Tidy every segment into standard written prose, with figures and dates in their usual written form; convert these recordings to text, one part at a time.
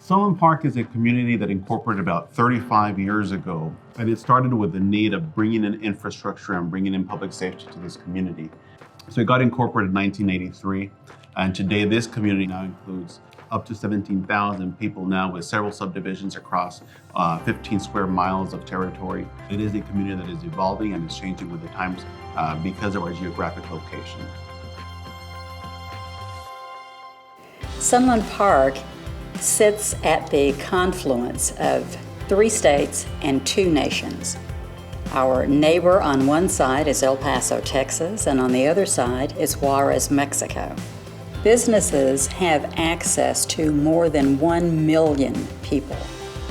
Sunland Park is a community that incorporated about 35 years ago, and it started with the need of bringing in infrastructure and bringing in public safety to this community. So it got incorporated in 1983, and today this community now includes up to 17,000 people now with several subdivisions across 15 square miles of territory. It is a community that is evolving and is changing with the times because of our geographic location. Sunland Park sits at the confluence of 3 states and 2 nations. Our neighbor on one side is El Paso, Texas, and on the other side is Juarez, Mexico. Businesses have access to more than 1 million people,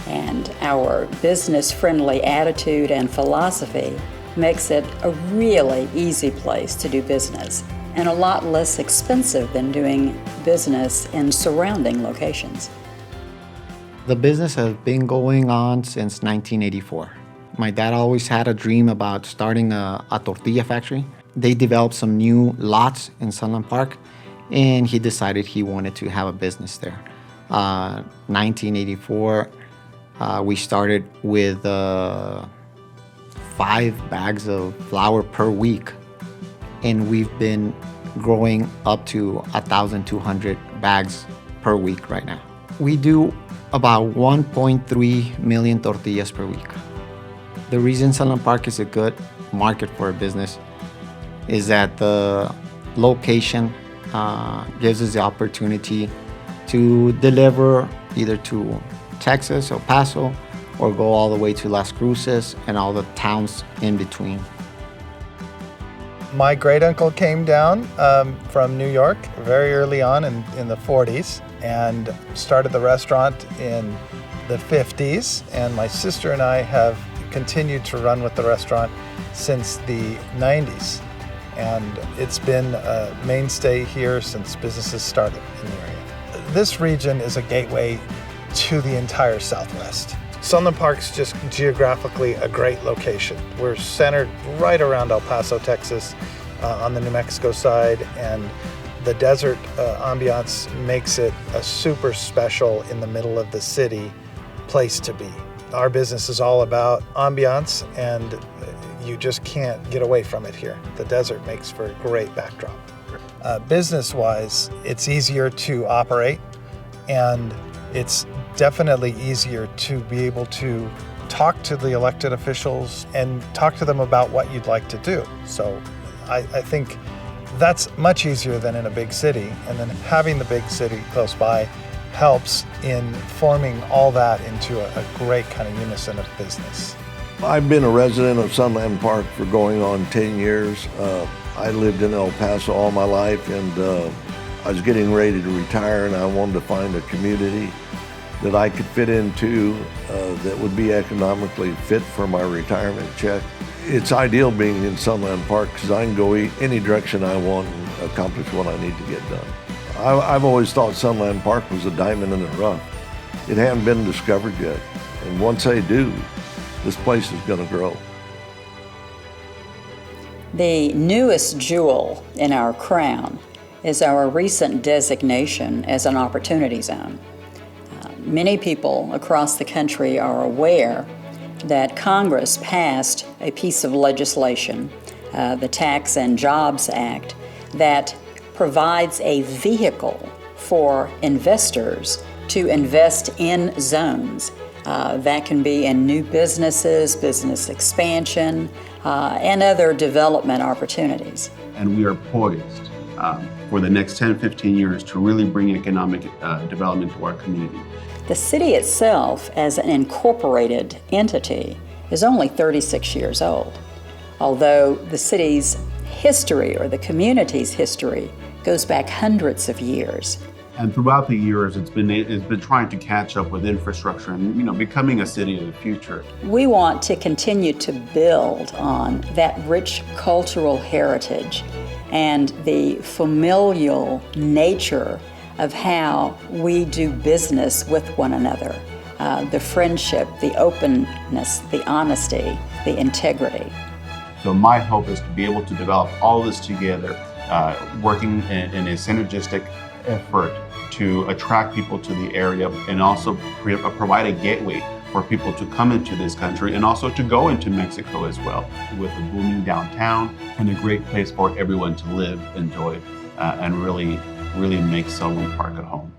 and our business-friendly attitude and philosophy makes it a really easy place to do business and a lot less expensive than doing business in surrounding locations. The business has been going on since 1984. My dad always had a dream about starting a tortilla factory. They developed some new lots in Sunland Park, and he decided he wanted to have a business there. 1984, we started with 5 bags of flour per week, and we've been growing up to 1,200 bags per week right now. We do about 1.3 million tortillas per week. The reason Sunland Park is a good market for a business is that the location gives us the opportunity to deliver either to Texas, El Paso, or go all the way to Las Cruces and all the towns in between. My great uncle came down from New York very early on in the 40s and started the restaurant in the 50s. And my sister and I have continued to run with the restaurant since the 90s. And it's been a mainstay here since businesses started in the area. This region is a gateway to the entire Southwest. Sunland Park's just geographically a great location. We're centered right around El Paso, Texas, on the New Mexico side, and the desert ambiance makes it a super special in the middle of the city place to be. Our business is all about ambiance, and you just can't get away from it here. The desert makes for a great backdrop. Business-wise, it's easier to operate, and it's definitely easier to be able to talk to the elected officials and talk to them about what you'd like to do. So I think that's much easier than in a big city, and then having the big city close by helps in forming all that into a great kind of unison of business. I've been a resident of Sunland Park for going on 10 years. I lived in El Paso all my life, and I was getting ready to retire, and I wanted to find a community that I could fit into that would be economically fit for my retirement check. It's ideal being in Sunland Park because I can go any direction I want and accomplish what I need to get done. I've always thought Sunland Park was a diamond in the rough. It hadn't been discovered yet, and once they do, this place is going to grow. The newest jewel in our crown is our recent designation as an opportunity zone. Many people across the country are aware that Congress passed a piece of legislation, the Tax and Jobs Act, that provides a vehicle for investors to invest in zones. That can be in new businesses, business expansion, and other development opportunities. And we are poised for the next 10, 15 years to really bring economic development to our community. The city itself, as an incorporated entity, is only 36 years old, although the city's history, or the community's history, goes back hundreds of years. And throughout the years, it's been trying to catch up with infrastructure and becoming a city of the future. We want to continue to build on that rich cultural heritage and the familial nature of how we do business with one another. The friendship, the openness, the honesty, the integrity. So my hope is to be able to develop all this together, working in a synergistic effort to attract people to the area and also provide a gateway for people to come into this country and also to go into Mexico as well, with a booming downtown and a great place for everyone to live, enjoy, and really make Sunland Park at home.